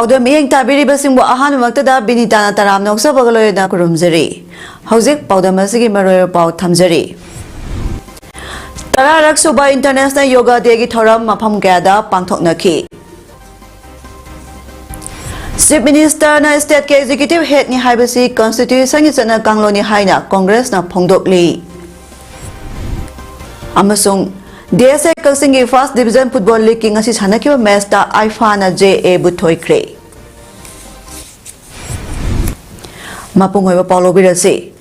PAODAM iyeng tabiri basingbo ahan waktada binitana taram noksa bagaloy na kurumjari. Hauzik PAODAM asigi maroy pau thamjari. Tararak Suba International Yoga Day gi thoram mafam kayada pangthoknakhi. Chief Minister na State ke Executive Head ni haibasi Constitution ni chana kangloni haina Congress na phongdokli. Amasung DSA Kalsingi First Division Football League ki ngasi sanakhiba match ta IFA na JA buthoikre. Mapungoi ba Paulo Birasi.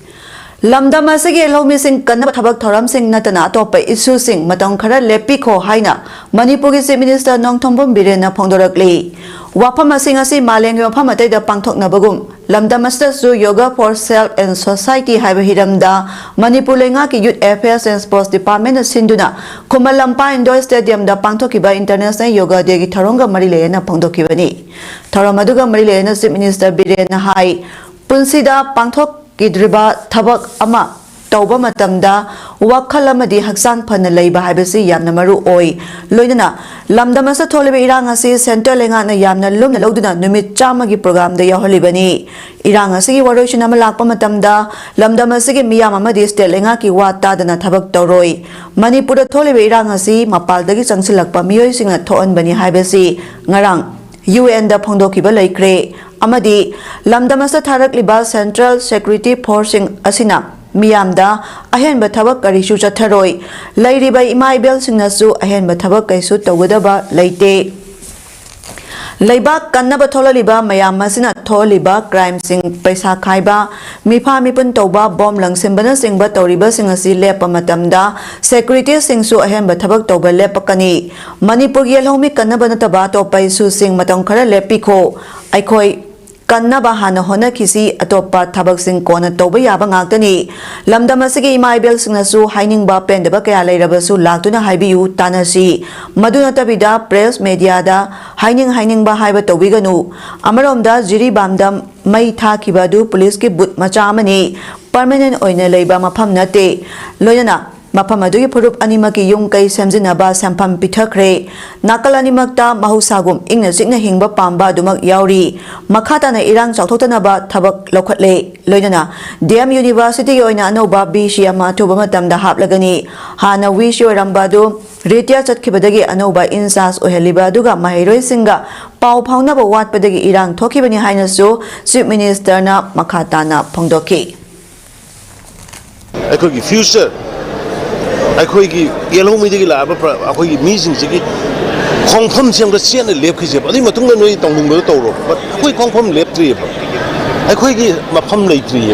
Lamdam asigi lomi sing kanna thabak thoram sing natana atopa issue sing matang khara lepi kho haina Manipur ki Chief Minister Nongthombom Birena phongdorakli. Wapam asing asi maleng wapam atai da pangthokna bagum lamdam astasu yoga for self and society haiba hiramda Manipur lenga ki Youth Affairs and Sports Department sinduna Kumalampa Indoor Stadium da pangthokiba International Yoga Day ki tharonga marilena phongdokibani. Tharamaduga marilena Chief Minister Birena hai punsida pangthok Kidriba Tabak Ama Tauba Matamda Wakalamadi Haksan Panalaiba Habasi Yamna Maru Oi Loinana Lamdamasa Toliba Irangasi Central Lengana Yamna Lumna Loduna Numit Chamagi program the Yaholibani Irangasi Waroshinama Lakpa Matamda Lamdamasigi Miyamamadi Stelengaki Wata Dana Tabak Toroi Manipura Toliba Irangasi Mapaldagi Sangsilakpa Mio Singa Toan Bani Habasi Ngarang UN da Pongdokiba Laikre Amadi Lamdamasa Tarak Liba Central Security Forcing Asina Miyamda Ahen Batabak Karishu Chataroi Lairiba Imai Bel Sinasu Ahen Batabak Kaisu Tawadaba Laite Laibak Kanaba Tolaliba Mayamasina Toliba Crime Sing Paisa Kaiba Mipa Mipun Toba Bomb Lang Simbana Singba Toriba Singasi Lepa Matamda Security Singsu Ahen Batabak Toba Lepakani Manipur Yelhomi Kanaba Natabato Paisu Sing Matangkara Lepiko Aikoi Kannaba hana hona kisi atopa thabak sing kona toba yaba ngakani lamdamasigi imaibel singnasu hainingba pendaba kaya leirabasu laktuna haibiu tanasi maduna tabida press media da hainingba haiba tobiganu amaromda jiri bamdam mai thakibadu police ki but macha amani permanent oina leiba mafam nate loyana Mapam adugi purup animaki yung kay semjinaba sampam pithakre nakal animakta mahusagum ingna sikna hingba pamba dumak yauri makhata na irang chauthoktanaba thabak lokhatle loinana DM University oina anoba BC ama thoba matamda haplagani hana wish yorambadu retire chatkibadagi anoba insas oheliba duga mahairoi singa pau phaunaba watpadagi irang thokibani hainasu Chief Minister na makhata na phongdoki Aikogi future Aikogi yellow media lab, Akogi meeting Ziggy, confirm some the Siena left his body, Matunga no tongue Toro, but we confirm left tree. Aikogi Mapam late tree.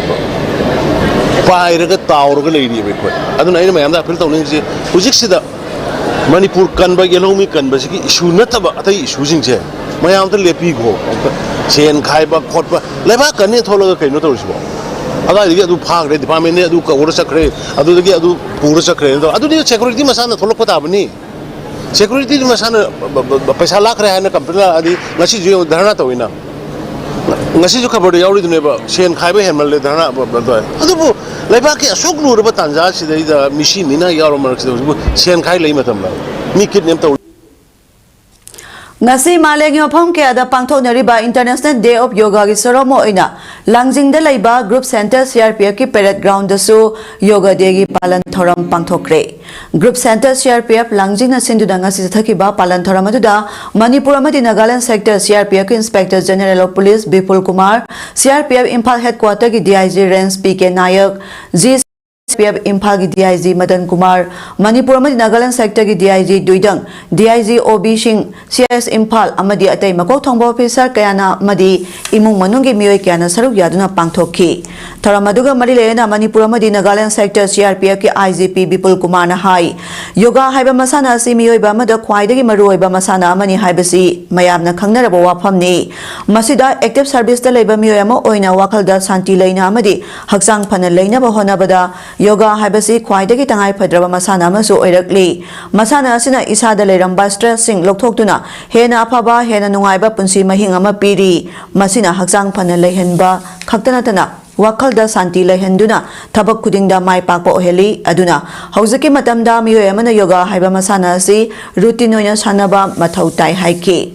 Fire a tower of a lady. I don't know, I am that Pilton, who's the Manipur can by yellow me can basically issue not about issues in chair. My uncle Lepigo, Chen Kaiba, Kotba, Levaka, and Tolo came not Ada dia tu park re department ni adu urus sakre adu lagi adu urus sakre adu dia security masana tholok pata bani security masana paisa lakh re na company adi ngasi jo dharna to ina ngasi jo khabar yauri dune ba sen khaiba hemal le dharna adu bu laiba ke asok nur ba tanja sidai da machine ni na yauro mar sen khai lei matam la mi kit nem to Ngasi maleng yopam ke ada pangthoknariba International Day of Yoga gi soromo oina langjingda laiba Group Center CRPF ki parade ground dasu Yoga Day gi palan thoram pangthokre Group Center CRPF langjingna sinduna ngasi thakiba palan thoram aduda Manipur amadi Nagaland Sector CRPF ki Inspector General of Police Bipul Kumar CRPF Imphal Headquarter ki DIG Range PK Nayak CRPF Imphal ki DIG Madan Kumar Manipur amadi Nagaland Sector ki DIG Duidang DIG OB Singh CS Imphal amadi atai makok thongba officer kayana amadi imung manungi miyoi kayana saruk yaduna pangthokhi tharamaduga marilena Manipur amadi Nagaland Sector CRPF ki IGP Bipul Kumar na hai yoga haiba masana asi miyoi ba amada khwaidagi maroi ba masana amani haibasi mayamna khangnaraba wafamni masida active service da leiba miyoi ama oina wakhalda santi leina amadi haksang phana leina ba honabada yoga haibasi khwaidagi tangai phadraba masana amasu oirakli masana asina isada leiramba stress sing lokthokduna hena afaba hena nungaiba punsi mahing ama piri masina haksang phana leihenba khaktanatana Wakalda Santi Lehenduna, Tabak Kudinda Mai Pako Heli, Aduna, Hausaki Matamda Mio Emana Yoga, Haiba Masana Si, Rutinoya Sanaba, Matautai Haiki.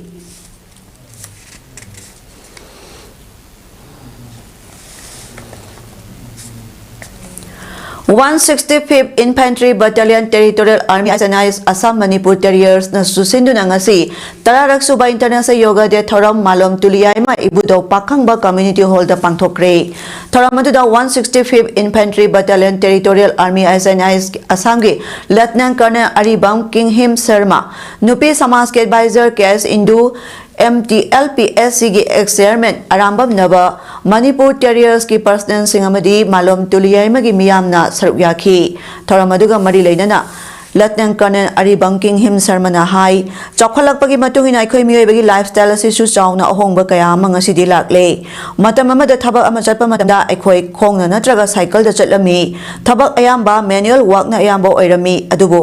165th Infantry Battalion Territorial Army Organized Assam Manipur Terriers na susinduna ngasi tararak suba International Yoga Day thoram malom tuliyay ma ibudo pakhangba Community Hall da pangthokre thoram aduda 165th Infantry Battalion Territorial Army Organized Assam gi Lieutenant Colonel Aribam Kinghim Sharma Nupi Samaj ke Advisor KS Indu MTLPSC की ex chairman Arambam Naba Manipur terriers की personal सिंगमदी मालूम तुलियाइमगी मियामना सरुक याखी थोरम अदुगा मरी लेनना लेफ्टिनेंट कर्नल अरिबम किंगहिम शर्मना हाई चौखलकपगी मतुंगिना अखोय मियोयबगी लाइफस्टाइल असिसु चाउना अहोंगबा कया अमा ngasi लाकले मतम अमदा थबक अमा चटपा मतमदा अखोय खोंगना नत्रगा साइकिल दा चटलमी थबक अयाम्बा मैनुअल वर्क ना अयाम्बा ओइरमी अदुबो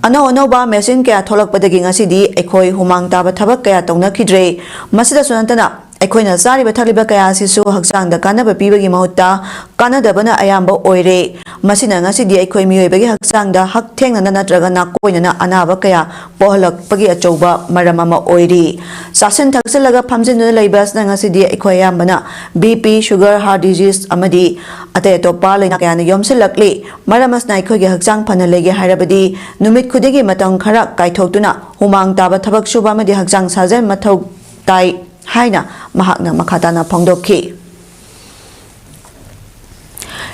अनौ अनौबा मेसिन कया थोलकपदगी ngasi अखोय हुमांग ताबा थबक कया तौनखिद्रे मसिदा सुनंतना अखोयना चारिबा थलिबा कया सिसु हक्सांगदा कानबा पीबगी महत्ता कानदबना अयाम्बा ओइरे मसिना ngasi अखोय मियोयबगी हक्सांगदा हक थेंगना नत्रगा नाकोयना अनाबा कया पोहलकपगी अचौबा मरम अमा ओइरी सासन थक्सलगा फमजिन लैबासना ngasi अखोय अयाम्बना बीपी शुगर हार्ट डिजीज अमदी अतय अतोपा लैना कयाना योमसिलकली मरमसना अखोयगी हक्सांग फना लेगे हायरबदी नुमित खुदिगी मतंग खरा कायथोक्तुना हुमांग ताबा थबक सुबा अमदी हक्सांग साजेन मथौ ताई हाइना महाकना मखाताना फोंदोखी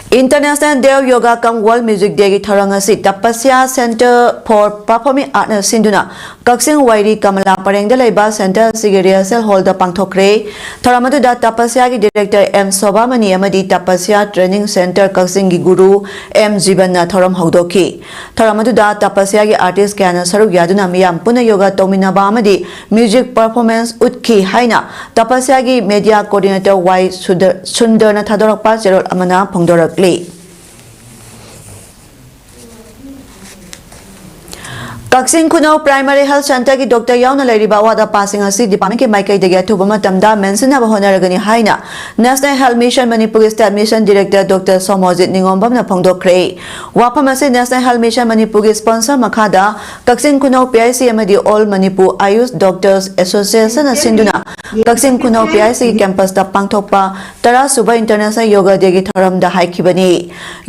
International Day of Yoga Kam World Music Day की थरंगसी तपस्या सेंटर फॉर परफॉर्मिंग आर्ट न सिंधुना कक्सिंग वाइरी कमला परेंग लेबा सेंटर सिगी रिहर्सल हॉल द पांगथोक्रे थरमदुदा तपस्या की डायरेक्टर एम सोबामनी अमदी तपस्या ट्रेनिंग सेंटर कक्सिंग की गुरु एम जीवन थरम हौदोखी थरमदुदा तपस्या की आर्टिस्ट क्याना सरुक यादुना मियाम पुनः योगा तौमिनाबा अमदी म्यूजिक परफॉर्मेंस उतखी हाइना तपस्या की मीडिया कोऑर्डिनेटर वाई सुंदरना थादोरकपा जेरोल अमना फोंदोरक Kakching Khunou primary health centre की डॉक्टर यावना लेरिबा वादा पासिंग असी डिपार्टमेंट के माइकई दगे अथुबा मतमदा मेंसनब होनरगनी हाइना national health mission Manipur state mission director doctor Somojit निंगोंबमना फोंदोखरे वाफम असी नेशनल हेल्थ मिशन मणिपुर के स्पॉन्सर मखादा कक्सिंग खुनौ पीआईसी अमदी all Manipur AYUSH doctors association सिंधुना Kakching Khunou PIC campus दा पांगथोकपा तरा सुबा इंटरनेशनल योगा डे की थरम दा हाइखिबनी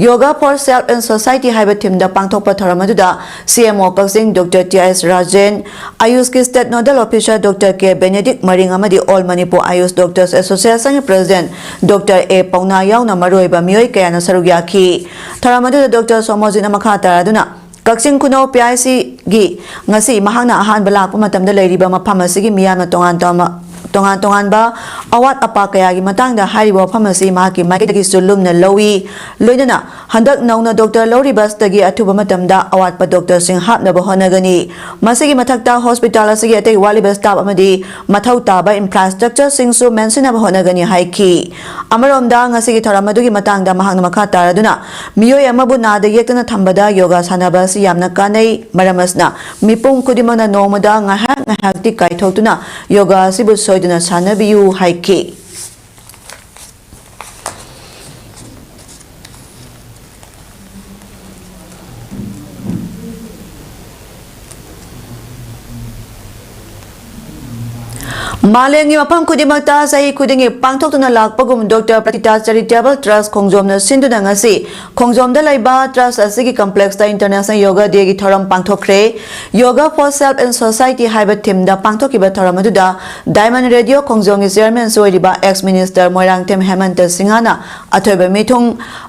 yoga for self and society हाइबा थीम दा पांगथोकपा थरम अदुदा CMO Kakching doctor TS Rajen AYUSH की state nodal officer doctor K Benedict Maring अमदी all Manipur AYUSH doctors association के प्रेसिडेंट डॉक्टर ए पौना यावना मरोइबा मियोय कयाना सरुक याखी थरम अदुदा डॉक्टर सोमोजिना मखा तारादुना कक्सिंग खुनौ पीआईसी गी ngasi mahangna ahanba lakpa matamda leiriba mafam asigi miyamna tongan tonganba awat apa kaya gi matangda haribo pharmacy mahaki maikidagi sulumna lowi loinana handak nauna doctor lori bus tagi athuba matamda awat pa doctor sing hapna ba honagani masigi mathakta hospital asigi atei wali bus staff amadi mathau taba infrastructure sing su mention ba honagani haiki amaromda ngasigi thoramadugi matangda mahangna makha taraduna miyoy amabu nada yektana thambada yoga sanaba si yamna kanai maramasna mipung kudimana nomada ngahak ngahakti kaithotuna yoga sibu soiduna sanabiyu haiki मालेंगी मफम खुदिमक्ता सही खुदिंगी पांगथोक्तुना लाकपगुम doctor Pratita charitable trust खोंगजोमना सिंधुना ngasi खोंगजोमदा लैबा ट्रस्ट असigi कॉम्प्लेक्स दा इंटरनेशनल योगा डे की थरम पांगथोखरे yoga for self and society हाइबा थीम दा पांगथोकिबा थरम अदुदा डायमंड रेडियो खोंगजोंगी चेयरमैन सोइरिबा एक्स मिनिस्टर मोइरांगथेम हेमंत सिंहाना अथोइबा मिथुंग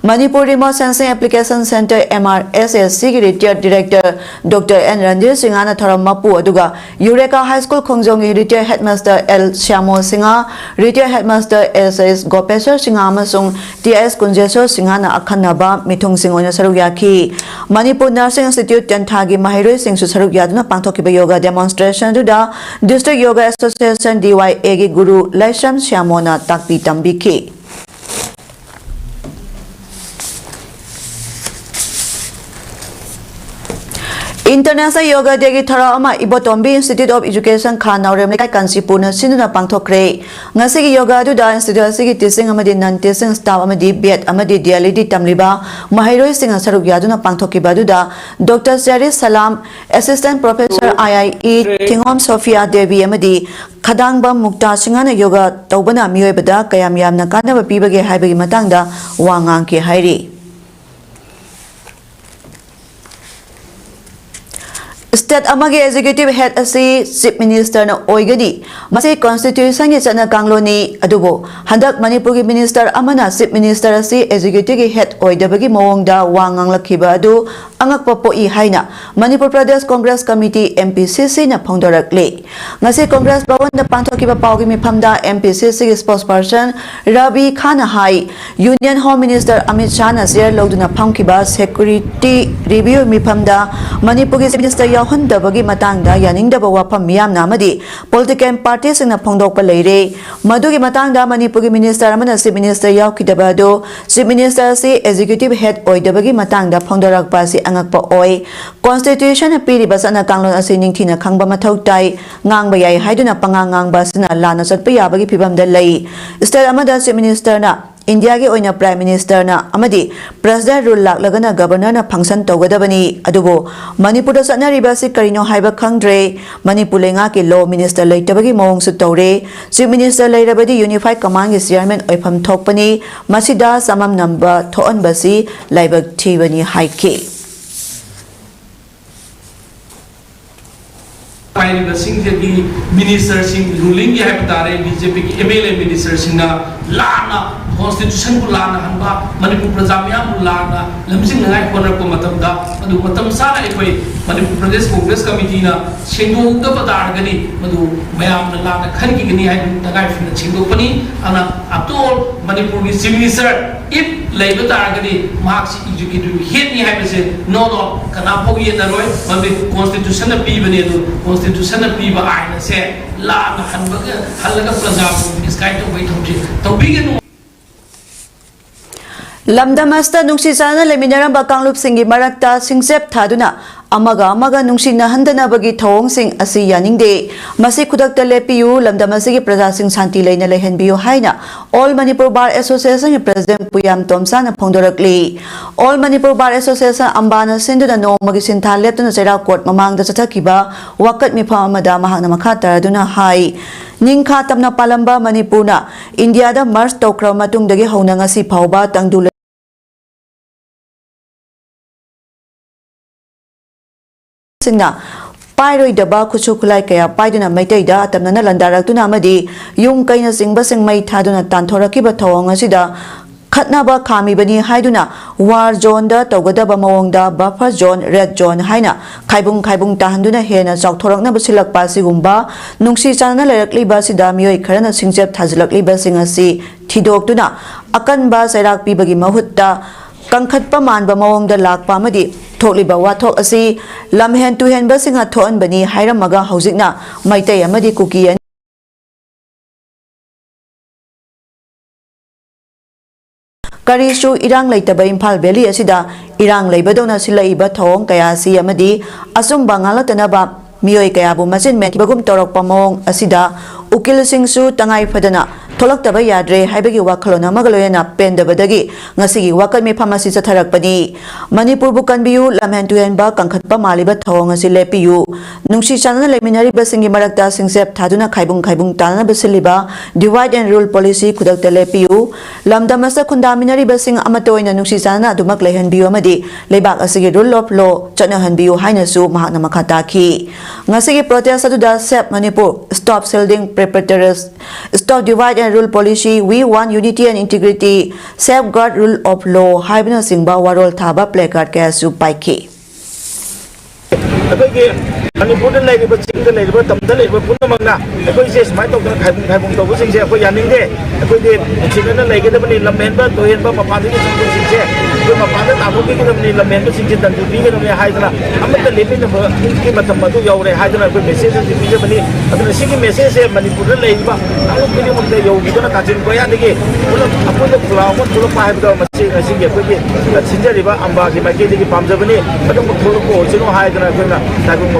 Manipur remote sensing application centre MRSSC की retired director doctor N Randhir सिंहाना थरम मपु अदुगा यूरेका हाई स्कूल खोंगजोंगी retired headmaster L Syamo Singha, Retired Headmaster SS Gopeswar Singha amasung TS Kunjeswar Singha na akhanaba mithung singona saruk yaki Manipur Nursing Institute tenthagi mahiroi singsu saruk yaduna pangthokiba yoga demonstration duda District Yoga Association DYA gi guru Laisham Syamo na takpi tambiki International Yoga Day की थरा अमा Ibotombi institute of education Khanawarem Leikai कांसीपुरना सिंधुना पांगथोखरे ngasi yoga दुदा institute असigi teaching अमदी non teaching staff अमदी बेट अमदी डीएलईडी तमलिबा mahiroi singa saruk yaduna pangthokiba duda doctor Sheri Salam assistant professor IIE Thingom Sophia Devi अमदी खदांगबा मुक्ता सिंगाना योगा तौबना मियोयबदा कयाम यामना कानबा पीबगे हाइबगी मतंगदा वांगांग के हाइरी State amagi executive head asi chief minister na oigani masi constitution gi chana kangloni adubo handak manipur gi minister amana chief minister asi executive gi head oidabagi mawongda wangang lakhiba adu angakpa poi haina Manipur Pradesh Congress Committee MPCC na phongdorakle ngasi Congress bhavan da panthokiba pawgi mifamda MPCC gi spokesperson Rabi Khan hai Union Home Minister Amit Shah na share loduna phangkiba security review mifamda Manipur gi minister yahundabagi matangda yaningdaba wafam miyamna amadi political parties na phongdokpa leire madugi matangda Manipur gi minister amana chief minister yaukidaba do chief minister si executive head oidabagi matangda phongdorakpa si angakpa oi constitution piriba sana kanglon asi ningthina khangba mathau tai ngangba yai haiduna pangangangba sina lana chatpa yabagi phibamda lei state amada chief minister na India ge oina prime minister na amadi president rule laklagana governor na function togadabani adubo Manipur da sana ribasi karino haiba khangdre Manipur lenga ke law minister leitabagi mawong su tore chief minister leirabadi unified command ge chairman oifam thokpani masida samam number thoan basi laibak thibani haike minister sing ruling ya hatare BJP ki MLA minister singna lana constitution ku lana hanba Manipur prajamya mu lana lamsing ngai corner ko matamda madu matam sala ekoi Manipur Pradesh Congress Committee na sengdo da badar gani madu mayam na lana khan ki gani hai tagai fin sengdo pani ana atol Manipur ki chief minister if labor gani marks executive head ni hai se no kana pogi na roi mabe constitution na pi bane do constitution na pi ba ai na se la na han ba halaga prajam iskai to bai thomji to bigenu Lamdamasta nungsi sana leminaram bakanglup singi marakta singsep thaduna amaga nungsina handana bagi thong sing asi yaningde masi khudakta lepiu lamdamasi gi praja sing santi leina lehenbiu haina All Manipur Bar Association gi president Puyam Tomsa na phongdorakli All Manipur Bar Association ambana sinduna nomagi sintha leptuna chera court mamangda chathakiba wakat mipham amada mahakna makha taraduna hai ningkha tamna palamba Manipurna India da march tokra matungdagi hauna ngasi phauba tangdu singna pairoi daba khuchu khulai kaya paiduna maitai da tamna landarak tuna amadi yung kaina singba sing mai thaduna tanthoraki ba thawang asida khatna ba khami bani haiduna war zone da togadaba mawongda buffer zone red zone haina khaibung tahanduna hena chawthorakna basilak pasigumba nungsi chana lerakli ba sida mioi kharana singjep thajlakli ba singasi thidoktuna akan ba sairak pi bagi mahutta kangkhatpa manba mawongda lakpa amadi thokliba wathok asi lamhen tuhen ba singa thon bani hairamaga haujikna maitai amadi kuki Karishu irang leitaba Imphal Valley asida irang leibadona silaiba thong kaya si amadi asum bangalatana ba mioi kaya bu machin metibagum torokpa mawong asida ukil singsu tangai phadana tholak yadre haibagi wakhalona magaloyana pendabadagi ngasigi wakal me phamasi chatharakpani Manipur bukan biu lamhen tuhen ba kangkhatpa maliba thawang asi lepiu nungsi chana leminari basingi marakta singsep thaduna khaibung tana basiliba divide and rule policy khudakta lepiu lamdamasa khundaminari basing amatoina nungsi chana dumak lehan biu amadi lebak asigi rule of law chanahan biu haina su mahakna makhata ki ngasigi protest aduda sep Manipur stop shielding perpetrators stop divide and rule policy we want unity and integrity safeguard rule of law haibna singba warol thaba placard kaya su paiki Manipur da laiba chingda laiba tamda laiba punamangna akoi se smai tok khaibung to sing se akoi yaning de akoi de chingna laiga da bani lamen ba tohen ba mapang de sing se akoi mapang da tabu ki da bani lamen ba sing se dan bi ga da hai dana amata lepi na ba ki matam madu yaure hai dana akoi message de bi da bani adana sing message se Manipur da laiba alu ki mo da yau gi da ka jin ko ya de ge ulo akoi da kula mo tulo pa hai da ma se ga sing akoi de sinja riba amba ki ma ke de ki pamja bani adam ko tulo ko chino hai dana akoi na tabu mo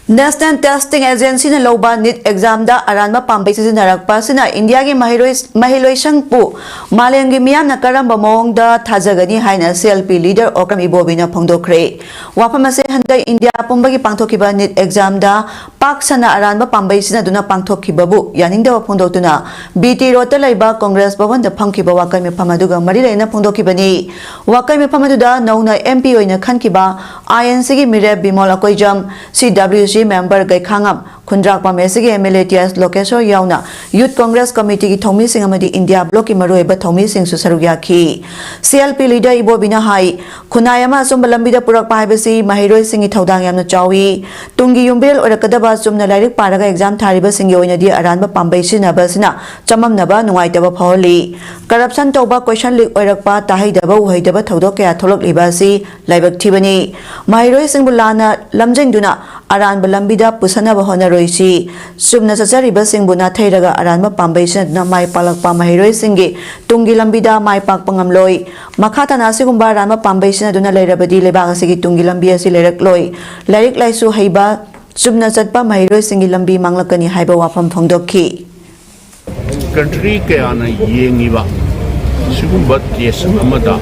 National Testing Agency na loba NEET exam da aranba pambay sisinaragpa sina India gi mahiloi sangpu malengi miyam na karamba mong da thajagani haina CLP leader Okram Ibobina phongdokhre wafam ase handai India pumbagi pangthokiba NEET exam da paksana aranba pambay sinaduna pangthokibabu yaningda phongdotuna BT rota laiba Congress bhavan da phangkiba wakai me phamaduga marilaina phongdokibani wakai me phamaduda nauna MP oina khankiba INC gi mire Bimol Akoijam CWC member gai khangam khundrak pamesigi MLA TS Lokesho yauna Youth Congress Committee ki thomi sing amadi India block ki maroi ba thomi sing su sarugya ki CLP leader Ibobina hai khunayama sum lambida purak pa habasi mahiroi singi thodang yamna chawi tungi yumbel orakadaba sumna lairik paraga exam thariba singi oina di aranba pambai sinaba sina chamamnaba nungaitaba phawli corruption toba question leak oirakpa tahaidaba uhaidaba thodok kya tholok libasi laibak thibani mahiroi singbulana lamjengduna aranba lambida pusana bahona roisi subna sachariba singbuna thairaga aranba pambai sinna mai palakpa mahiroi singi tungi lambida mai pak pangamloi makhata na sigumba aranba pambai sinna duna leirabadi lebang asigi tungi lambi asi leirakloi lairik laisu heiba subna chatpa mahiroi singi lambi manglakani haiba wafam phongdokhi country ke ana yengiba sigumba case amada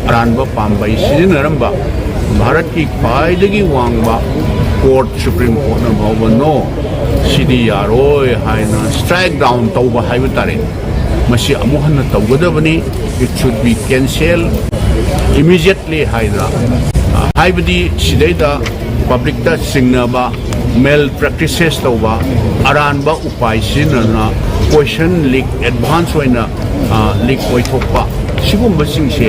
aranba pambai sinaramba Bharat ki khaidagi wangba court Supreme Court na bhawba no sidi yaroi haina strike down tawba haiba tare masi amuhanna tawgadabani it should be cancelled immediately haina haibadi sidaida public ta singnaba malpractices tawba aranba upai sinana question leak advance oina leak oithokpa sigumba singse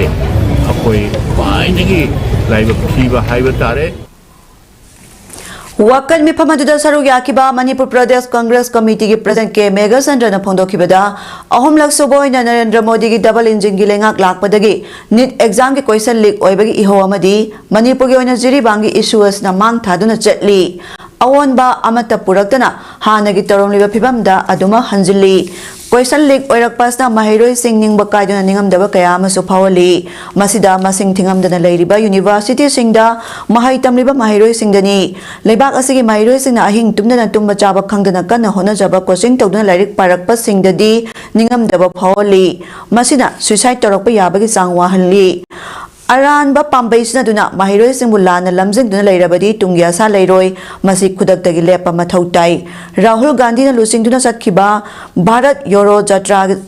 akoi khaidagi laiba khiba haiba tare Wakal mi pamaduda sarugya kiba Manipur Pradesh Congress Committee ki President K Mega Sandra na phongdokibada ahom lak soboy na Narendra Modi ki double engine gi lengak lakpadagi NEET exam ki question leak oibagi iho amadi Manipur gi oina jiri bangi issues na mang thaduna chatli awon ba amata puraktana hanagi torom liba phibamda aduma hanjili question leak oirakpasna mahiroi sing ningba kaiduna ningamdaba kaya amasu phawali masida masing thingamdana leiriba university singda mahai tamliba mahiroi singdani leibak asigi mahiroi singna ahing tumdana tumba chaba khangdana kana hona jaba coaching tawduna lairik parakpa singdadi ningamdaba phawali masina suicide torakpa yabagi sang wahanli Aranba pambai sinaduna mahiroi singbulana lamjingduna leirabadi tungya sa leiroi masi khudaktagi lepa mathau tai Rahul Gandhi na lusingduna satkhiba Bharat Yoro Jatra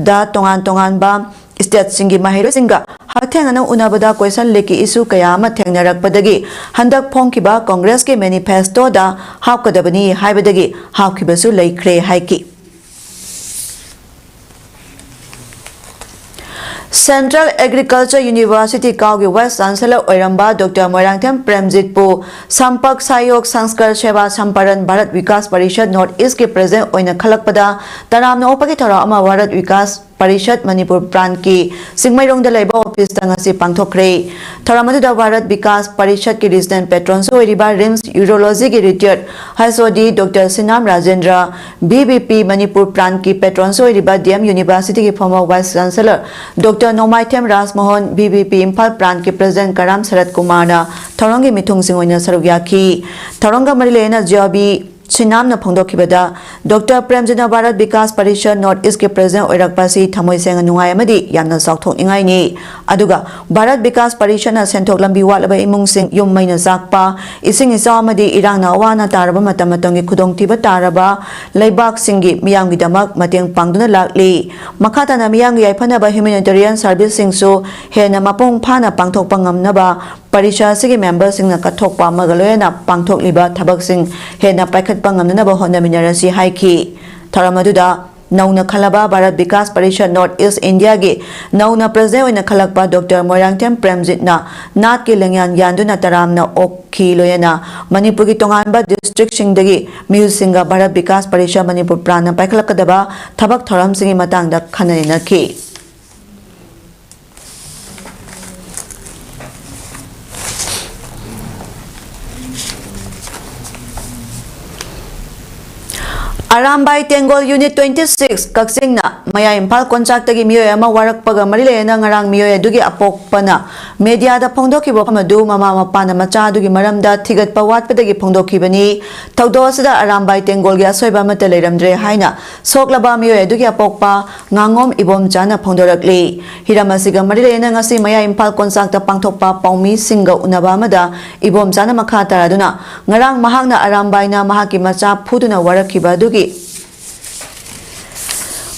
da tongan ba state singi mahiroi singa hathengana unabada question leki issue kaya ma thengnarakpadagi handak phongkiba Congress ke manifesto da hapkadabani haibadagi hapkibasu leikre haiki Central Agriculture University Kaugi West Chancellor Oiramba Dr. Moirangthem Premjit Pu Sampak Sayok Sanskar Seva Samparan Bharat Vikas Parishad North East ke President Oina Khalakpada Taramna Opaki Thora Ama Bharat Vikas Parishad Manipur Pran ki Singmairong da Laiba Office tangasi pangthokre Thoramadu Bharat Vikas Parishad ki resident patron so Riba RIMS Urology ki retired Hasodi Dr. Sinam Rajendra BBP Manipur Pran ki patron so Riba DM University ki former Vice Chancellor Dr. Nomaithem Rasmohan BBP Imphal Pran ki President Karam Sarat Kumar na Thorangi Mithung Singh oina sarugya ki Thoranga Marilena Jabi Sinam na phongdokibada Dr. Premjina Bharat Vikas Parishad North East ke President oirakpasi thamoi senga nungai amadi yamna saukthok ingai ni aduga Bharat Vikas Parishad na senthok lambi walaba imung sing yum maina zakpa ising isa amadi irang na wana taraba matamatongi khudong tiba taraba leibak singi miyamgi damak mateng pangduna lakli makhata na miyamgi yaifana ba humanitarian service singsu hena mapong phana pangthok pangamna ba Parishad sigi members sing na kathok pa magaloyana pangthok liba thabak sing hena paikhat pangamna ba honna minarasi haiki Tharamaduda Nauna Khalaba Bharat Vikas Parishad North East India ge Nauna President oina khalakpa Dr. Moirangthem Premjit na Nat ki lengyan yanduna taramna okhi loyana Manipur ki tonganba district singdagi miu singa Bharat Vikas Parishad Manipur prana paikhalakadaba thabak thoram singi matangda khanani nakhi Arambai Tengol Unit 26 Kaksingna Maya Impal Konchaktagi Mioy ama warakpaga marilena ngarang mioy adugi apokpana media da phongdokibo phamadu mama mapana macha adugi maramda thigat pawatpadagi phongdokibani thawdo asida Arambai Tengol gi asoiba mata leiramdre haina soklaba mioy adugi apokpa ngangom ibom chana phongdorakli hiramasiga marilena ngasi Maya Impal Konchakta pangthokpa paumi singa unaba amada ibom chana makha taraduna ngarang mahakna Arambai na mahaki macha phuduna warakiba adugi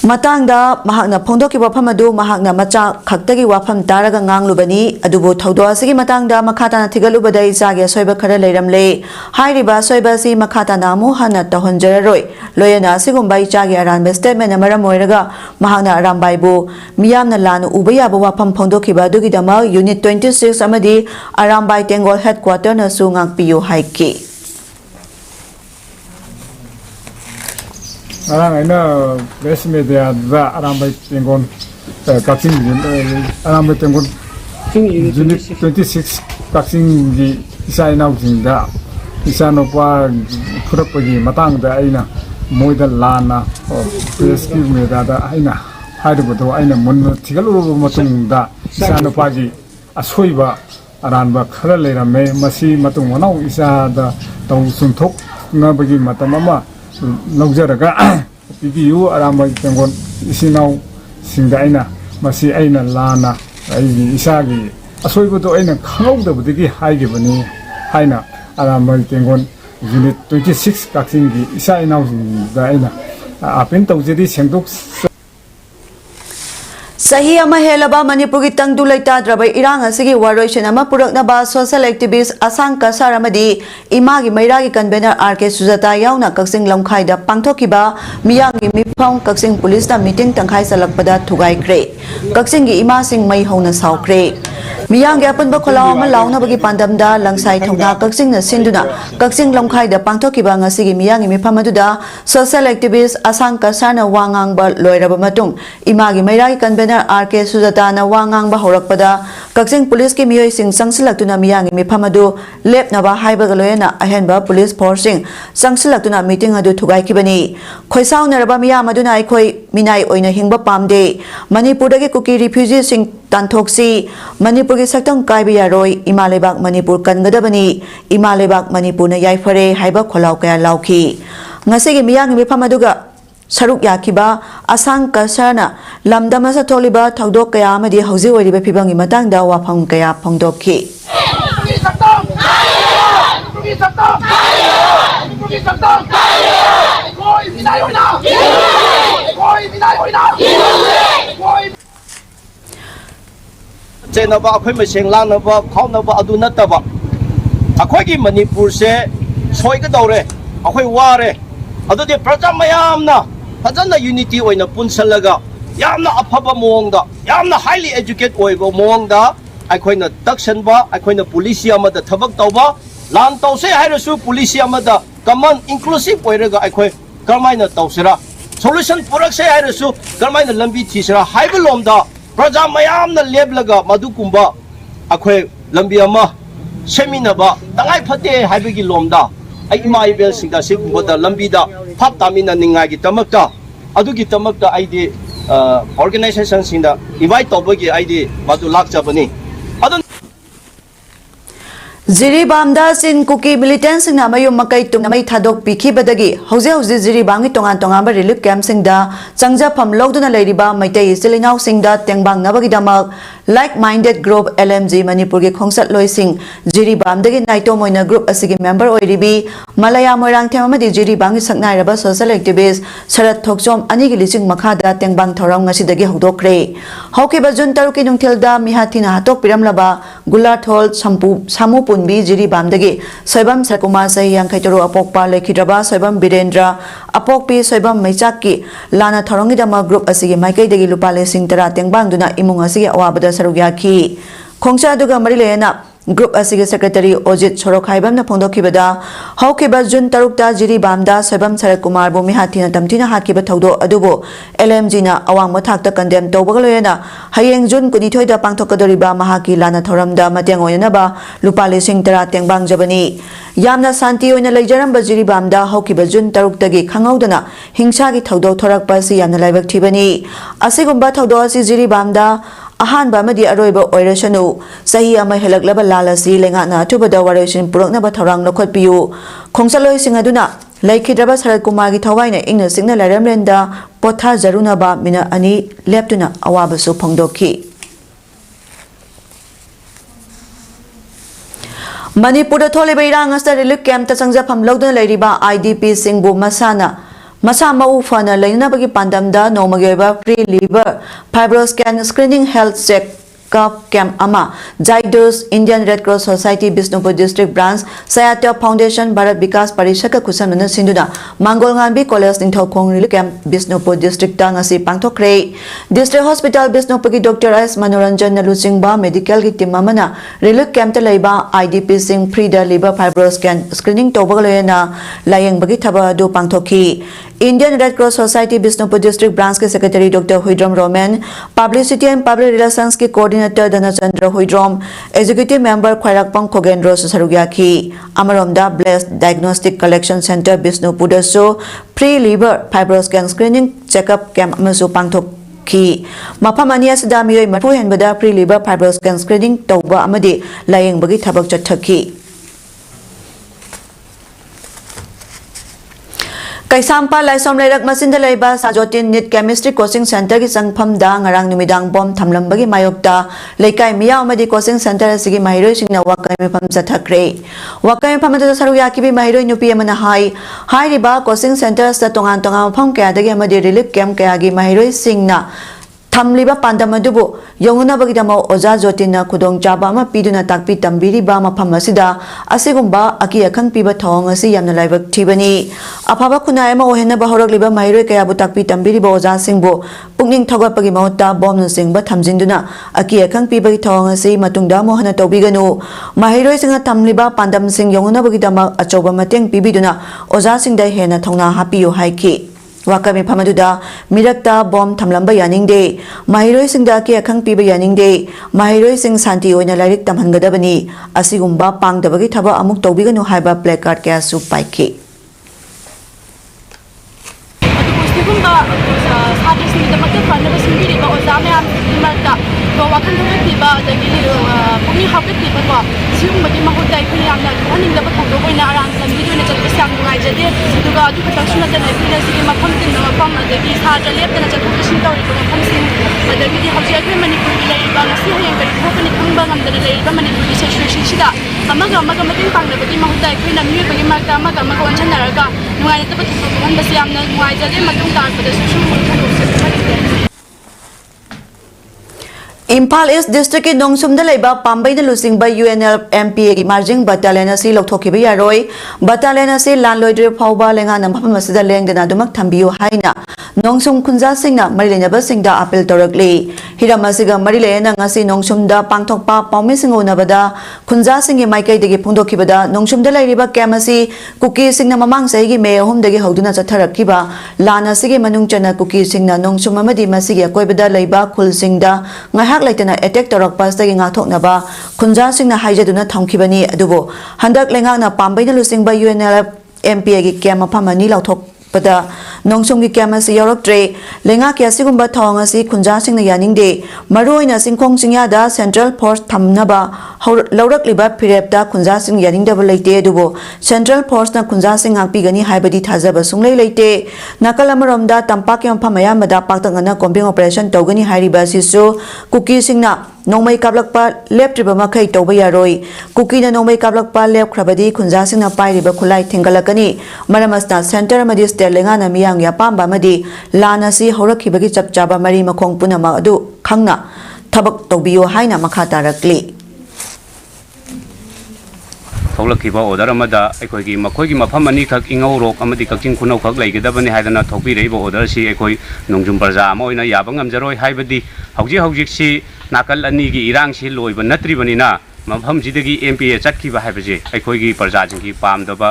Matangda mahakna phongdokiba phamadu mahakna macha khaktagi wafam taraga nganglubani adubu thawdo asigi matangda makhatana thigalubadai jage soiba khara leiramle hairiba soiba si makhatana mu hana tahonjararoi loyana sigumbai jage aran statement amara moiraga mahakna Arambai bu miyamna lanu ubaya ba wafam phongdokiba dugidama unit 26 amadi Arambai Tengol headquarter na su ngakpiyu haiki Arang ina best media da Arambai Tengol Kaksing Arambai Tengol unit 26 Kaksing gi isa ina usinda isa no pa purapagi matang da aina moida lana rescue media da aina haidubudo aina mun thigalu matung da isa no pa gi asoiba aranba khara leirame masi matung manau isa da tong sunthok na bagi matamama Nogzaraga PPU Arambai Tengol isinau singda aina masi aina lana aigi isagi asoibudo aina khangawdabudigi haigibani haina Arambai Tengol unit 26 Kaksingi isa inau singda aina apin tawjedi sengdok Sahi ama helaba Manipur gi tangdu leita drabai irang asigi waroishan ama puraknaba social activist Asang Kasar amadi imagi mairagi convener RK Sujata yauna Kaksing Lomkhai da pangthokiba miyangi mifang Kaksing police da meeting tangkhai salakpada thugaikre Kaksing gi ima sing mai hona saukre miyangi apunba kholaw ama launa bagi pandamda langsai thongna Kaksing na sinduna Kaksing Lomkhai da pangthokiba ngasigi miyangi mifam aduda social activist Asang Kasar na wangang ba loiraba matung imagi mairagi convener RK Sujata na wangang ba horakpada Kaksing police ki miyoy sing sangsilaktuna miyangi mifamadu lepnaba haibaga loyana ahenba police forcing sangsilaktuna meeting adu thugaikibani khoisaw naraba miyam aduna aikoi minai oina hingba pamde Manipurdagi kuki refugee sing tanthoksi Manipur gi saktang kaibi yaroi imalebak Manipur kangadabani imalebak Manipur na yaifare haiba kholaw kaya lauki ngasigi miyangi mifamaduga Saruk yakiba Asang Kasarna lamdama sa toliba thawdok kaya amadi hauji oiriba phibangi matangda wafam kaya phongdokhi Chenaba akhoi maseng lanaba khawnaba adu nataba akhoi gi Manipur se soiga dawre akhoi ware adu de praja mayamna fajana unity oina punsalaga yamna afaba moongda yamna highly educated oibo moongda aikoina taksanba aikoina police amada thabak tawba lan tawse hairasu police amada common inclusive oiraga aikoi karmaina tawsira solution purakse hairasu karmaina lambi thisira haibalomda praja mayamna leblaga madukumba akoi lambi ama seminaba tangai phate haibagi lomda ai ima ibel singa sigumada lambida phap tamina ningagi tamakta adugi tamakta aidi organization sinda invite tobagi aidi madu lakjabani adu Jiribamda sin kuki militants na mayum makai tum mai thadok pikhibadagi hauze Jiribam gi tongan tongan ba relief camp singda changja pham logduna leiriba maitai silinau singda tengbang nabagi damak like minded group LMG Manipur gi khongsat loising Jiribam dagi naito moina group asigi member oiribi Malaya moirang themamadi Jiribam gi saknai raba social activist Sarat Thokchom ani gi licing makhada tengbang thoram ngasidagi hogdokre haukiba jun taruki nungthilda mihathina hatok piramlaba gulat hol samu punbi Jiribamdagi soibam Sarkumar sahi yangkhaitoro apokpa lekhidraba soibam Birendra apokpi soibam Maichakki lana thorongi dama group asigi maikai lupa lesing tara tengbangduna imung asigi awabada sarugyakhi khongcha duga marilena Group asigi Secretary Ojit Sorokhaibam na phongdokhibada haukiba June 3 Jiribamda Soibam Sarakumar bu mihathina tamtina hatkiba thaudo adubo LMG na awang mathakta condemn tawbagaloyena hayeng June 22 da pangthokadoriba mahaki lana thoramda mateng oinaba lupa lising tara tengbang jabani yamna santi oina leijaramba Jiribamda haukiba June 3 tagi khangaudana hingsa gi thaudo thorakpa si yamna laibak thibani asigumba thaudo asi Jiribamda ahan ba madi aroiba oirashanu sahi ama helaklaba lalasi lengana thubada waration puraknaba thorang nokhotpiu khongsaloi singaduna laikhidraba Sarat Kumar gi thawaina ingna singna laramlenda potha jarunaba mina ani leptuna awabasu phongdokhi Manipur tholiba irang asta relief camp ta sangjafam lawduna leiriba IDP singbu Masa mau fana lainna bagi pandamda nomageba free liver fibro scan screening health check camp ama Zydus Indian Red Cross Society Bisnupur District Branch Sayatya Foundation Bharat Vikas Parishad ka kusanuna sinduna Mangol Ngambi College Ningthaukhong relief camp Bisnupur District ta ngasi pangthokre District Hospital Bisnupur ki Dr. S Manoranjan Nalusingba medical ki team amana relief camp ta leiba IDP sing free da liver fibro scan screening tobagaloyena layeng bagi thaba do pangthokhi Indian Red Cross Society Bisnupur District Branch ke Secretary Dr. Huidrom Roman, Publicity and Public Relations ke Coordinator Dhanachandra Huidrom, Executive Member Khwairakpang Khogendro Sarugyaki, Amaromda Blessed Diagnostic Collection Center Bisnupur dasu free liver fibro scan screening checkup camp amasu pangthokhi mafam ani asida miyoi marfu henbada free liver fibro scan screening tawba amadi layeng bagi thabak chathakhi Kaisampa Laisom Lairak Masinda Laiba Sajotin Nit Chemistry Coaching Center ki sangpham da ngarang numidang bom thamlambagi mayokta leikai miya amadi coaching center asigi mahiroi singna wakai mefam chathakre wakai mefam da saruya ki bi mahiroi nupi amana hai riba coaching center sta tongan mafam kaya dagi amadi relief camp kaya gi mahiroi singna Thamliba pandamadubu yonguna bagidama oja jotina kudong chaba ma piduna takpi tambiri ba mafam asida asigumba aki akhang piba thong asi yamna laibak thibani afaba khunai ma ohena ba horok liba mairoi kaya bu takpi tambiri ba oja singbo pungning thogapagi mauta bomna singba thamjinduna aki akhang piba gi thong asi matungda mohana tobiganu mairoi singa thamliba pandam sing yonguna bagidama achoba mateng pibiduna oja singda hena thongna hapiyo haiki Wakami Pamaduda, Mirakta Bom Tamlamba Yaningde, Mahiroi Singda ki akhang piba yaningde, Mahiroi Sing Santi oina lairik tamhangadabani, asigumba pangdabagi thaba amuk tawbiganu haiba placard kaya su paiki. Impal East District ki Nongsumda leiba Pambai na lusingba UNL MPA ki marjing battalion asi lokthokiba yaroi battalion asi landloidre phauba lenga nampham asida lengdana dumak thambiu haina Nongsum khunja singna marilena singda appeal torakli hiramasiga marilena ngasi Nongsumda pangthokpa paumi singonabada khunja singi maikai degi phungdokhibada Nongsumda leiriba camasi kuki singna mamang saigi me ahum degi hoduna chatharakiba lana sigi manungchana kuki singna Nongsum amadi masigi koibada leiba khul singda ngahak laitana attack torakpa stagi ngathoknaba khunja singna haijaduna thamkhibani adubo handak lengana pambai na lusingba UNL MPA gi camp phamani lauthok pada Nongsum gi camasi yoroktre lenga kya sigumba thong asi khunja singna yaningde maroina singkhong singyada Central Force thamnaba laurak liba phirepta khunja sing yaningda leite dubo Central Force na khunja sing ngakpi gani haibadi thajaba sunglei leite nakalamromda tampak yam phamaya mada paktangana combing operation togani hairiba sisu kuki singna Nomai kablakpa lep triba makai toba yaroi kuki na nomai kablakpa lep khrabadi khunja singna pai riba khulai thingalakani maramasna center amadi sterlenga na miyang ya pamba madi lana si horakhibagi chapchaba mari makhong punama adu khangna thabak tobiyo haina makha tarakli थौलखिबा order अमदा अखोगी मखोगी मफम अनि खक इंगौ रोक अमदि Kakching खुनौ खक लैगदबनि हायदना थोपीरेबो order सी अखोई नोंजुम प्रजा अमा ओइना याबा ngamjaroi हायबदि हौजि हौजिक सी नाकल अनि गी इरांग सी लोइबा नत्रिबनिना ꯃꯐꯝꯁꯤꯗꯒꯤ MPA ꯆꯠꯈꯤꯕ ꯍꯥꯏꯕꯁꯦ ꯑꯩꯈꯣꯏꯒꯤ ꯄ꯭ꯔꯖꯥꯁꯤꯡꯒꯤ ꯄꯥꯝꯗꯕ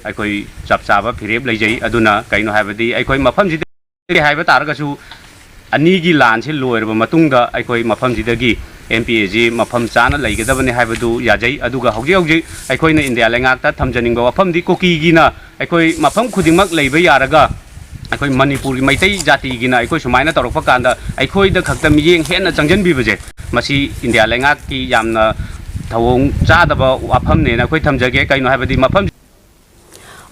ꯑꯩꯈꯣꯏ ꯆꯞ ꯆꯥꯕ ꯐꯤꯔꯦꯞ ꯂꯩꯖꯩ ꯑꯗꯨꯅ ꯀꯩꯅꯣ ꯍꯥꯏꯕꯗꯤ ꯑꯩꯈꯣꯏ ꯃꯐꯝꯁꯤꯗꯒꯤ ꯍꯥꯏꯕ ꯇꯥꯔꯒꯁꯨ ꯑꯅꯤꯒꯤ ꯂꯥꯟꯁꯤ ꯂꯣꯏꯔꯕ ꯃꯇꯨꯡꯗ ꯑꯩꯈꯣꯏ ꯃꯐꯝꯁꯤꯗꯒꯤ MPAꯁꯤ ꯃꯐꯝ ꯆꯥꯅ ꯂꯩꯒꯗꯕꯅꯤ ꯍꯥꯏꯕꯗꯨ ꯌꯥꯖꯩ ꯑꯗꯨꯒ ꯍꯧꯖꯤꯛ ꯑꯩꯈꯣꯏꯅ ꯏꯟꯗꯤꯌꯥ ꯂꯩꯉꯥꯛꯇ ꯊꯝꯖꯅꯤꯡꯕ ꯋꯥꯐꯝꯗꯤ ꯀꯨꯀꯤꯒꯤꯅ ꯑꯩꯈꯣꯏ ꯃꯐꯝ ꯈꯨꯗꯤꯡꯃꯛ ꯂꯩꯕ ꯌꯥꯔꯒ ꯑꯩꯈꯣꯏ ꯃꯅꯤꯄꯨꯔꯒꯤ ꯃꯩꯇꯩ ꯖꯥꯇꯤꯒꯤꯅ ꯑꯩꯈꯣꯏ ꯁꯨꯃꯥꯏꯅ ꯇꯧꯔꯛꯄ ꯀꯥꯟꯗ ꯑꯩꯈꯣꯏꯗ ꯈꯛꯇ ꯃꯤꯠꯌꯦꯡ ꯍꯦꯟꯅ ꯆꯪꯖꯟꯕꯤꯕꯁꯦ ꯃꯁꯤ ꯏꯟꯗꯤꯌꯥ ꯂꯩꯉꯥꯛꯀꯤ ꯌꯥꯝꯅ ꯊꯧꯑꯣꯡ ꯆꯥꯗꯕ ꯋꯥꯐꯝꯅꯦꯅ ꯑꯩꯈꯣꯏ ꯊꯝꯖꯒꯦ ꯀꯩꯅꯣ ꯍꯥꯏꯕꯗꯤ ꯃꯐꯝ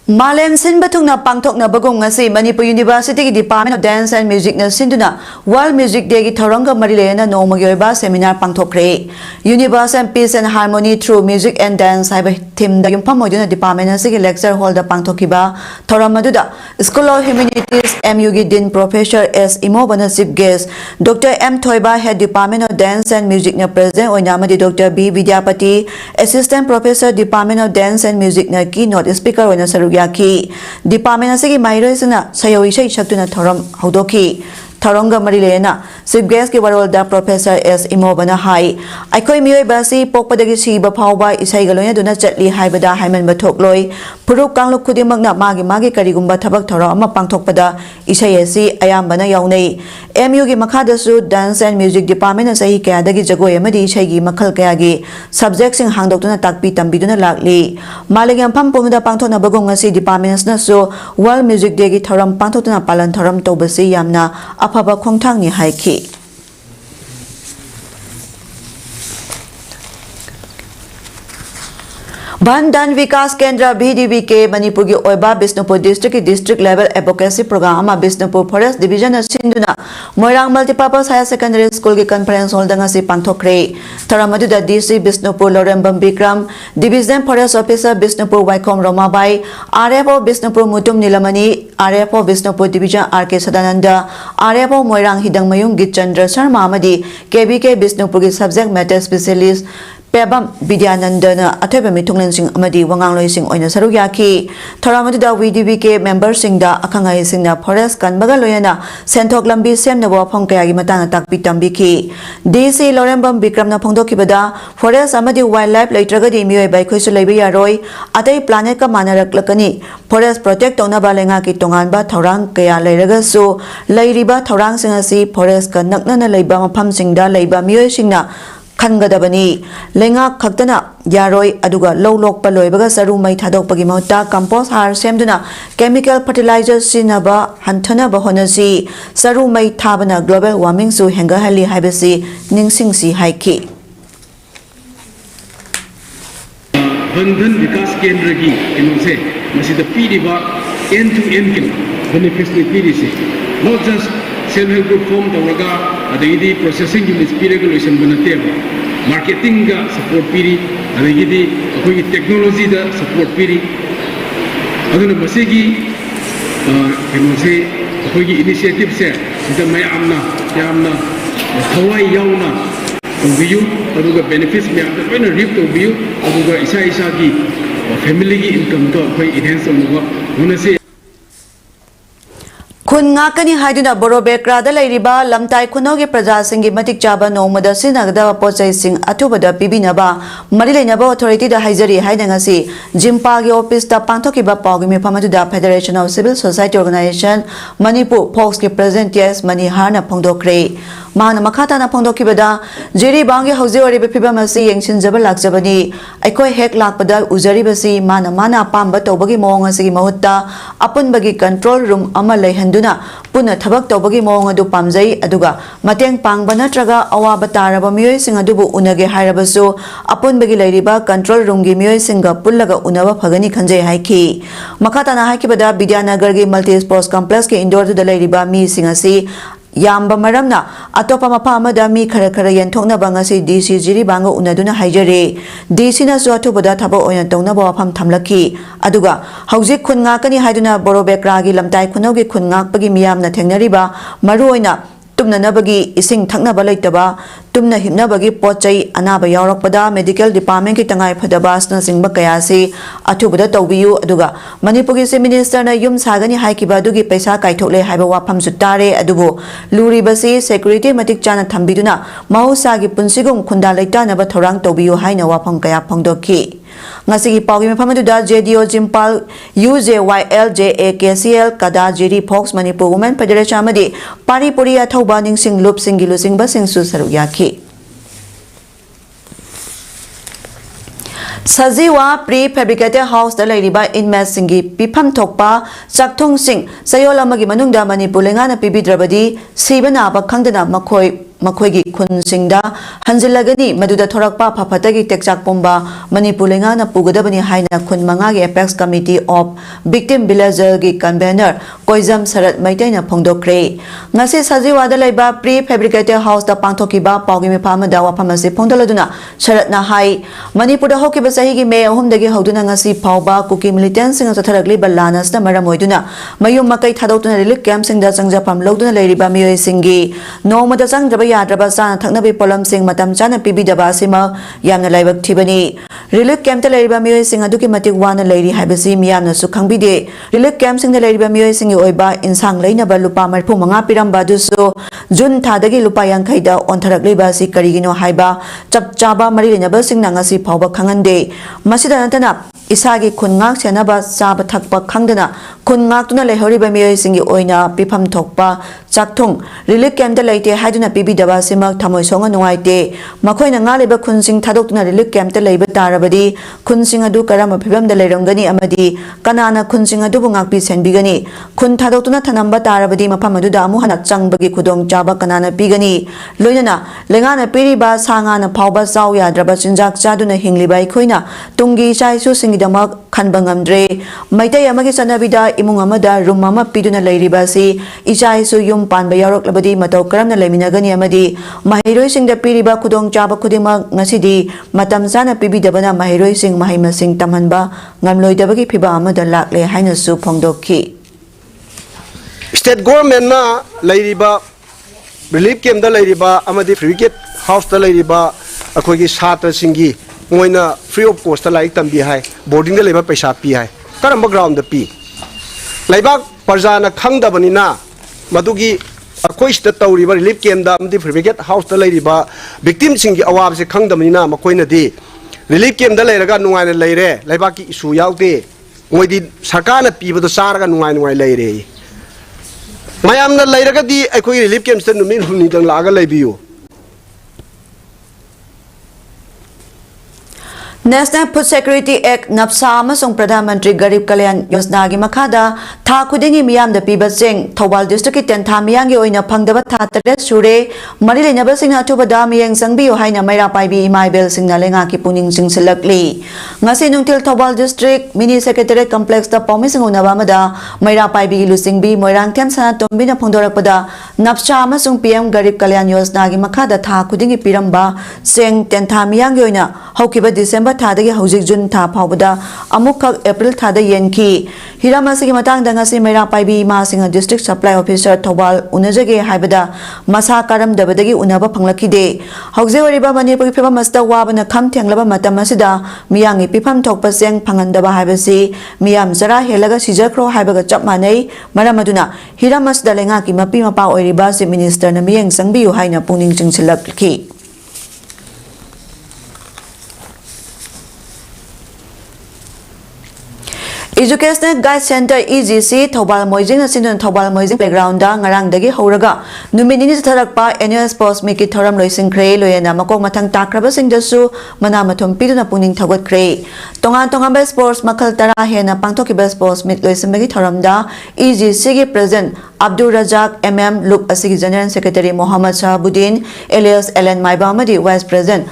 Malem Sinba Thungna Pangthokna Bagong ngasi Manipur University ki Department of Dance and Music na sinduna World Music Day ki thoranga marilena nomagi oiba seminar pangthokre Universe and Peace and Harmony through Music and Dance haiba theme da yumpham oiduna department asigi lecture hall da pangthokiba thoram aduda School of Humanities MU ki Dean Professor S Imobana chief guest Dr M Thoiba head Department of Dance and Music na president oina amadi Dr B Vidyapati Assistant Professor Department of Dance and Music na keynote speaker oina sarugi Yaki Department asigi Mairosina Sayo Isha Shaktuna Thoram Haudoki Thoronga Marilena Chief Guest ki Warolda Professor S Imobana Hai Aikoi Mioi Basi Pokpadagi Siba Pauba Isai Galoya Duna Chatli Haibada Haiman Batokloi Puruk Kangluk Kudimagna Magi Karigumba Tabak Thorama Pangtokpada Isai Esi Ayambana Yaunei MU ki Makadasu Dance and Music Department Sahi Kayadagi Jagoy Amadi Isai Makal Kayagi Subjects in Hangdokuna Takpi Tambiduna Lakli Maligam Pampumuda Pangtona Bagongasi Departments na so World Music Day ki Thoram Pangtokuna Palan Thoram Tobasi Yamna Apaba Khongthang ni haiki Bandan Vikas Kendra BDB ke Manipur ki Oiba Bisnupur District Level Advocacy Program Bisnupur Forest Division Sinduna Moirang Multipurpose Higher Secondary School ki Conference Hall danga si pangthokre Taramadu da DC Bisnupur Lorembam Bikram Division Forest Officer Bisnupur Waikom Romabai RFO Bisnupur Mutum Nilamani RFO Bisnupur Division RK Sadananda RFO Moirang Hidang Mayung Gitchandra Sharma Amadi KBK Bisnupur ki Subject Matter Specialist Pebam Vidyanandana Ateba Mitunglan Sing Amadi Wangang Sing Oina Saruyaki Thoramada VDBK members sing da Akangai sing na Forest Kanbaga Loyana Sentok Lambi Sem na Wapong Kayagi Matana Takpi Tambiki DC Lorembam Bikram na Pongdoki Bada Forest Amadi Wildlife Laitraga di Mioi by Kusulabia Roy Atay Planet ka Manarak Lakani Forest Protect Ona Balenga ki Tonganba Thorang Kaya Lairaga so Lairiba Thorang Singasi Forest ka Nakna na Laiba Mapam Sing da Laiba Mioi Sing na Kangadabani Lenga Kaktana Yaroi Aduga Low Lok Paloibaga Saru Mai Thadok Pagimota Compost Har Semduna Chemical Fertilizers Sinaba Hantana Bahonasi Saru Mai Tabana Global Warming Su Hengahali Haibasi Ningsing Si Haiki Bandhan Vikas Kendra ki enose masida piriba end-to-end kin benefits ni pirisi not just self-help group form tawaga adagidi processing ki regulation banateba marketing ga support piri adagidi akoi technology da support piri aduna masigi enose akoi initiative se sida mayamna thawai yauna Ubiyu, aduga benefits me after when a rip to Ubiyu, aduga Isa ki family income to enhance on say Kun ngakani haiduna Borobekra da lairiba lamtai kunogi praja singi matik chaba nomada sinagda pochai sing atubada pibinaba marilenaba authority da haijari haidangasi Jimpa gi office da pangthokiba pawgi mifamadu da Federation of Civil Society Organization Manipur Fox ki president yes mani harna phongdokre Mana makata na phongdokibada jiri bangi hauji ori bepiba masi yengshin jabal lakjabani aikoi hek lakpada ujari basi mana pamba tobagi mawng asigi mahutta apun bagi control room ama leihanduna puna thabak tobagi mawng adu pamjai aduga mateng pangba natraga awaba taraba miyoi sing adubu unage hairabasu apun bagi leiriba control room gi miyoi singa pullaga unaba phagani khanjai haiki makata na haikibada Vidyanagar gi multi sports complex ki indoor da leiriba mi singasi Yamba maramna atopa mapama da mi khara yenthokna bangasi DC jiri banga unaduna haijare DC na swatu boda thaba oina tongna ba pham thamlaki aduga haujik khunga kani haiduna Borobekra gi lamtai khunogi khunga pagi miyam na thengnariba maru oina tumna nabagi ising thakna ba leitaba tumna himnabagi pochai anaba yaurokpada medical department ki tangai phadabas na singba kayasi athubada tawbiyu aduga Manipur ki minister na yum sagani haikiba adugi paisa kaithokle haiba wafam sutare adubu luri basi security matik chana thambiduna mahusagi punsigum khunda leitana ba thorang tawbiyu haina wafam kaya phangdokhi Ngasigi pagi mapamaduda JDO Jimpal UJYL JAKCL Kada JD Fox Manipur Women Federation amadi Pari Puri Athauba Ningsing Lup Singilu Singba Singsu Saruyaki Saziwa pre-fabricated house da lairiba inmates singi pipam thokpa chakthong sing sayola magi manungda Manipur lengana pibidrabadi sibana ba khangdana makhoi khun singda hanjilagani maduda thorakpa phaphatagi tekchak pomba Manipur lengana pugadabani haina khun manga gi apex committee of victim villager gi convener koizam sarat maitaina phongdokre ngase saziwa da laiba pre-fabricated house da pangthokiba pawgi mipama da waphamase phongdaladuna sarat na hai Manipur da hokiba sahi May ahumdagi hauduna ngasi phawba kuki militants sing satharakli balanas na maramoiduna mayum makai thadotuna relief camp sing da changjapam loduna leiriba miyoi singi nomada changraba yadraba sana thaknabi polam sing matam chana pibidaba sima yamna laibak thibani relief camp ta leiriba miyoi sing aduki matik wana leiri haibasi miyamna su khangbide relief camp sing da leiriba miyoi singi oiba insang leinaba lupa marphu manga piramba dusu jun thadagi lupa yankhaida da ontharakli ba si karigino haiba chapchaba mari lenaba sing na ngasi phawba khangande Masida Nantana Isagi Kungak Senaba Saba Takpa Kangdana Kungak Tuna Lehoriba Mio Singi Oina Pipam Tokpa Chaktung Relief Camp the Late Haduna Bibi Daba Simak Tamoisonga Noite Makoina Ngaliba Kunsing Tadokuna Relief Camp the Labor Tarabadi Kunsing Adu Karama Pibam the Lerongani Amadi Kanana Kunsing Adu Bungakpi Senbigani Kun Tadokuna Tanamba Tarabadi Mapamaduda Muhana Chang Bagi Kudong Jaba Kanana Pigani Lunana Lengana Piriba Sangana Pauba Zawya Drabachinjak Jaduna Hinglibai Kuina Tungi Shai Susing Damak Kanbangamdre Maitay Amagi Sanabida Imungamada Rumama Piduna Lairibasi Ishai Suyum Pan Bayarok Labadi Matokaram Laminagani Amadi Mahiroi Sing the Piriba Kudong Jaba Kudima Nasidi Matam Sana Pibi Dabana Mahiroi Sing Mahima Sing Tamanba Ngamloi Dabagi Piba Amada Lakle Hainasu Pongdoki State government na Lairiba relief camp da Lairiba Amadi Frigate House da Lairiba Akogi Satra Singi Moina free of cost like tambi hai boarding the labor paisa pi hai karamba ground the pi laibak parjana khangda banina madugi akoi sta tawriba relief camp da amdi frigate house da lairiba victim singi awab se khangda banina makoina di relief camp da lairaga nungai na laire laibak ki issue yaute moidi sarkana piba do saraga nungai laire mayam na lairaga di akoi relief camp sta numin humni dang laga laibiyo National Food Security Act Napsa amasung Pradhan Mantri Garib Kalyan Yojana gi makhada tha khudingi miyam da piba sing Thawal district ki tentha miyang gi oina phangdaba tha tare sure mari lenaba sing athuba da miyang sangbi haina maira paibi imaibel sing na lenga ki puning sing silakli ngasi nungtil Thawal district mini secretariat complex da paumi sing unaba mada maira paibi lusing bi moirang them sana tombi na phongdorakpada Napsa amasung PM Garib Kalyan Yojana gi makhada tha khudingi piramba sing tentha miyang gi oina haukiba December Thadagi Hojik Jun Tha Phawbada Amukak April Thada Yenki Hiramasi Matang Dangasi Mera Paibi Ma Singa District Supply Officer Thawal Unajage Haibada Masa Karam Dabadagi Unaba Panglakide Hogze Wariba Manipur Pipa Masta Wabana Kam Tanglaba Matamasida Miyangi Pipam Tokpa Seng Pangandaba Haibasi Miyam Zara Helaga Sijakro Haibaga Chapmanei Maramaduna Hiramas Dalenga Ki Mapi Mapa Oiriba Si Minister na Miyang Sangbiu Haina Puning Chingsilaki Educational Guide Center EGC Thobal Moijing Nasin Thobal Moijing Playground da ngarang dagi horaga numini tharakpa annual sports meet ki thoram loisingkre loyana makok mathang takraba singdasu mana mathom piduna puning thagotkre tonga sports makhal tara hena pangthokiba sports meet loisimagi thoramda EGC gi president Abdul Razak MM Look asigi General Secretary Muhammad Shahabuddin alias Ellen Maiba amadi Vice President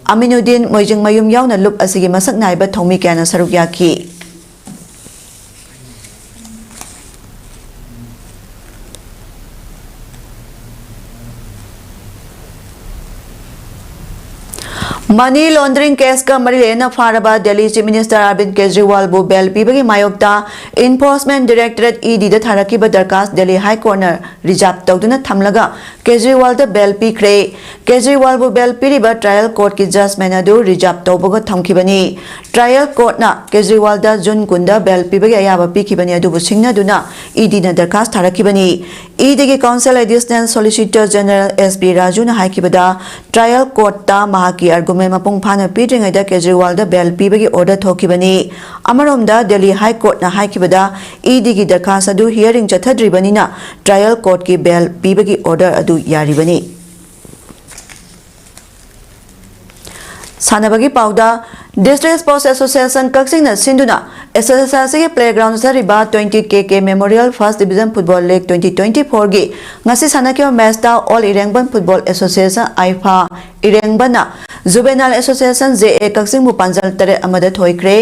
Aminuddin Moijing Mayum yauna Look asigi masak naiba thomi kana sarukyaki money laundering case का मरी लेना फारबा Delhi chief minister Arvind Kejriwal बु bell पीबगी मायोक्ता enforcement directorate ED दा थारकीबा दरखास्त Delhi high court न reserve तौदुना थमलगा Kejriwal दा bell पीख्रे Kejriwal बु bell पीरिबा trial court की जजमेंट अदु रिजर्व तौबगा थमखिबनी ट्रायल कोर्ट न केजरीवाल दा जुन कुंदा बेल पीबगी अयाबा पीखिबनी अदु बुसिंगनादुना ईडी न दरखास्त थारकीबनी ईडी की council additional solicitor general SP Raju न हाइकिबदा ट्रायल कोर्ट ता महाकी आर्गुमेंट मपुंग फाना पीड्रिङैदा केजरीवाल दा बेल पीबगी ऑर्डर थोखिबनी अमरोमदा दिल्ली हाई कोर्ट न हाइकिबदा ईडी की दरखास्त अदु हियरिंग चथद्रिबनीना ट्रायल कोर्ट की बेल पीबगी ऑर्डर अदु यारिबनी सानबगी पाउदा डिस्ट्रिक्ट स्पोर्ट्स एसोसिएशन कक्सिंग सिंधुना एसोसिएशन के प्लेग्राउंड सरिबा 20KK memorial first division football league 2024 गी ngasi sanakyo मैच ता all Irengban football association AIFA इरेंगबना जुवेनाइल एसोसिएशन JA कक्सिंग मु पांजल तरे अमदा थोइक्रे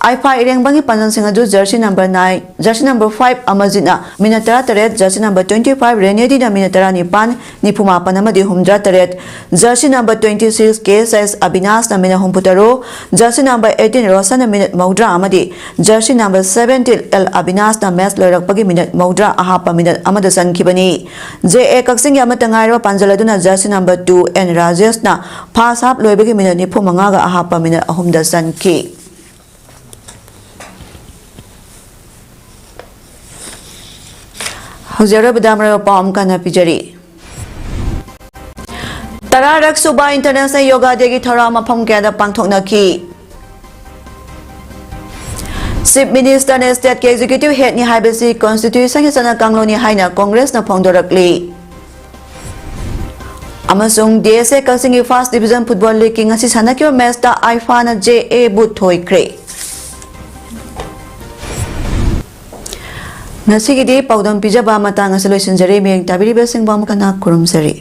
आईफा इरेंगबंगी पांजल सिंह अदु जर्सी नंबर 9 जर्सी नंबर 5 अमजिना मिनट 13 जर्सी नंबर 25 रेनेडी ना मिनट 9 निफुमा पनमदी हुमद्रा 13 जर्सी नंबर 26 KSS अविनाश ना मिनट हुमपुतरो जर्सी नंबर 18 रोशन ना मिनट मौद्रा अमदी जर्सी नंबर 17 एल अविनाश ना मैच लोरकपगी मिनट मौद्रा अहापा मिनट अमदा संखिबनी JA कक्सिंग अमत ngairo पांजल अदुना जर्सी नंबर 2 एन राजेश ना फास हाफ लोइबगी मिनट निफु मंगागा अहापा मिनट अहुमदा संखि हौजरबदामरा पाम काना पिजरी तरारक सुबा इंटरनेशनल योगा डे की थौराम मफम कयादा पांगथोकनाखी चीफ मिनिस्टर ने स्टेट के एग्जीक्यूटिव हेड नि हाइबसी कॉन्स्टिट्यूशन के सना कांगलोनी हाइना कांग्रेस न फोंदोरकली अमसुंग DSA Kakching first division football league की ngasi sanakyo मैच ता आईफा न JA बु थोइख्रे ngasi gidi paudam pijaba matang asaloisinjare meng tabiri besing bam kana kurumsari